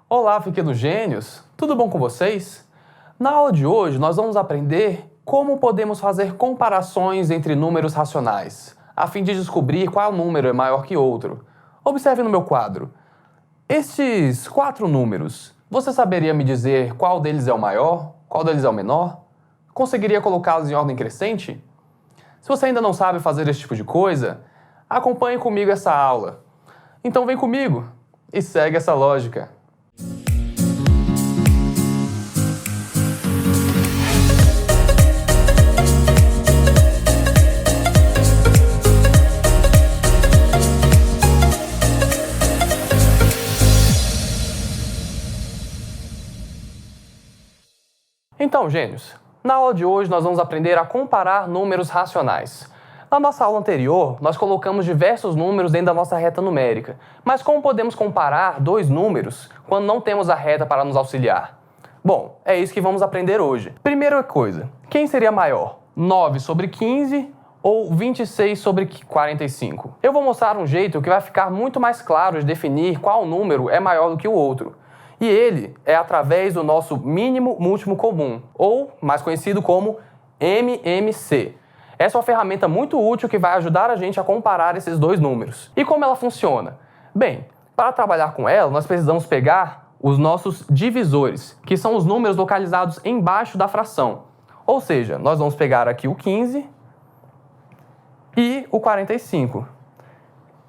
Olá, pequenos gênios! Tudo bom com vocês? Na aula de hoje, nós vamos aprender como podemos fazer comparações entre números racionais, a fim de descobrir qual número é maior que outro. Observe no meu quadro. Estes 4 números, você saberia me dizer qual deles é o maior, qual deles é o menor? Conseguiria colocá-los em ordem crescente? Se você ainda não sabe fazer esse tipo de coisa, acompanhe comigo essa aula. Então vem comigo e segue essa lógica. Então, gênios, na aula de hoje nós vamos aprender a comparar números racionais. Na nossa aula anterior, nós colocamos diversos números dentro da nossa reta numérica. Mas como podemos comparar dois números quando não temos a reta para nos auxiliar? Bom, é isso que vamos aprender hoje. Primeira coisa, quem seria maior? 9 sobre 15 ou 26 sobre 45? Eu vou mostrar um jeito que vai ficar muito mais claro de definir qual número é maior do que o outro. E ele é através do nosso mínimo múltiplo comum, ou mais conhecido como MMC. Essa é uma ferramenta muito útil que vai ajudar a gente a comparar esses dois números. E como ela funciona? Bem, para trabalhar com ela, nós precisamos pegar os nossos divisores, que são os números localizados embaixo da fração. Ou seja, nós vamos pegar aqui o 15 e o 45.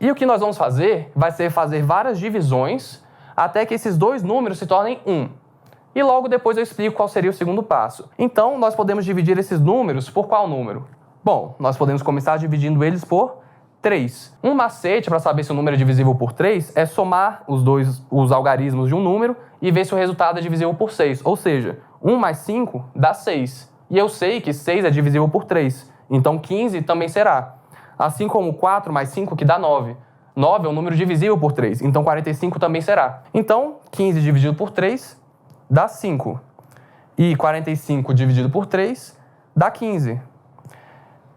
E o que nós vamos fazer vai ser fazer várias divisões até que esses dois números se tornem 1. E logo depois eu explico qual seria o segundo passo. Então, nós podemos dividir esses números por qual número? Bom, nós podemos começar dividindo eles por 3. Um macete para saber se o número é divisível por 3 é somar os algarismos de um número e ver se o resultado é divisível por 6. Ou seja, 1 mais 5 dá 6. E eu sei que 6 é divisível por 3. Então 15 também será. Assim como 4 mais 5 que dá 9. 9 é um número divisível por 3, então 45 também será. Então, 15 dividido por 3 dá 5. E 45 dividido por 3 dá 15.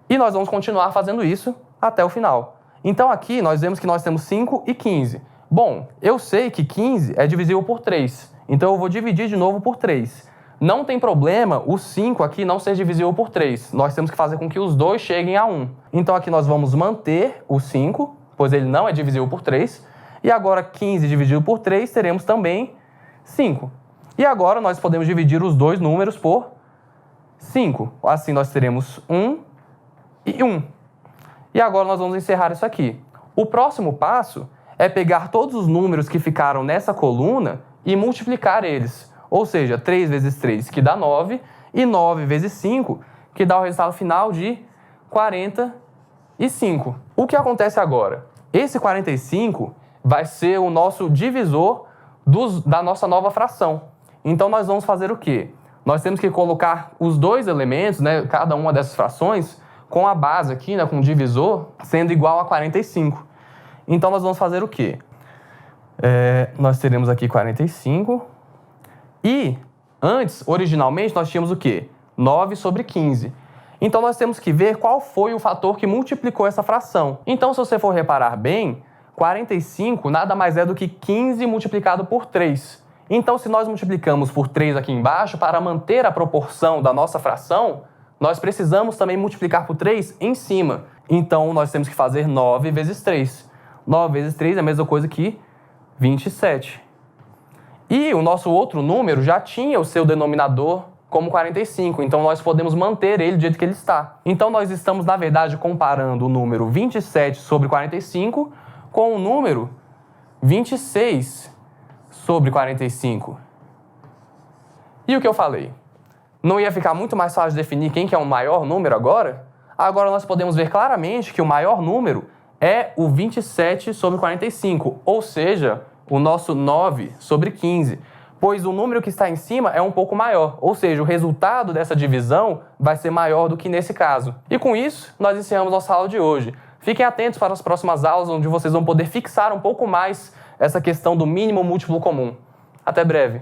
E nós vamos continuar fazendo isso até o final. Então aqui nós vemos que nós temos 5 e 15. Bom, eu sei que 15 é divisível por 3, então eu vou dividir de novo por 3. Não tem problema o 5 aqui não ser divisível por 3. Nós temos que fazer com que os dois cheguem a 1. Então aqui nós vamos manter o 5, pois ele não é divisível por 3. E agora 15 dividido por 3, teremos também 5. E agora nós podemos dividir os dois números por 5. Assim nós teremos 1 e 1. E agora nós vamos encerrar isso aqui. O próximo passo é pegar todos os números que ficaram nessa coluna e multiplicar eles. Ou seja, 3 vezes 3, que dá 9, e 9 vezes 5, que dá o resultado final de 45. O que acontece agora? Esse 45 vai ser o nosso divisor da nossa nova fração. Então nós vamos fazer o quê? Nós temos que colocar os dois elementos, cada uma dessas frações, com a base aqui, com o divisor, sendo igual a 45. Então nós vamos fazer o quê? Nós teremos aqui 45. E antes, originalmente, nós tínhamos o quê? 9 sobre 15. Então nós temos que ver qual foi o fator que multiplicou essa fração. Então, se você for reparar bem, 45 nada mais é do que 15 multiplicado por 3. Então, se nós multiplicamos por 3 aqui embaixo, para manter a proporção da nossa fração, nós precisamos também multiplicar por 3 em cima. Então, nós temos que fazer 9 vezes 3. 9 vezes 3 é a mesma coisa que 27. E o nosso outro número já tinha o seu denominador como 45, então nós podemos manter ele do jeito que ele está. Então nós estamos, na verdade, comparando o número 27 sobre 45 com o número 26 sobre 45. E o que eu falei? Não ia ficar muito mais fácil de definir quem que é o maior número agora? Agora nós podemos ver claramente que o maior número é o 27 sobre 45, ou seja, o nosso 9 sobre 15. Pois o número que está em cima é um pouco maior, ou seja, o resultado dessa divisão vai ser maior do que nesse caso. E com isso, nós encerramos nossa aula de hoje. Fiquem atentos para as próximas aulas, onde vocês vão poder fixar um pouco mais essa questão do mínimo múltiplo comum. Até breve!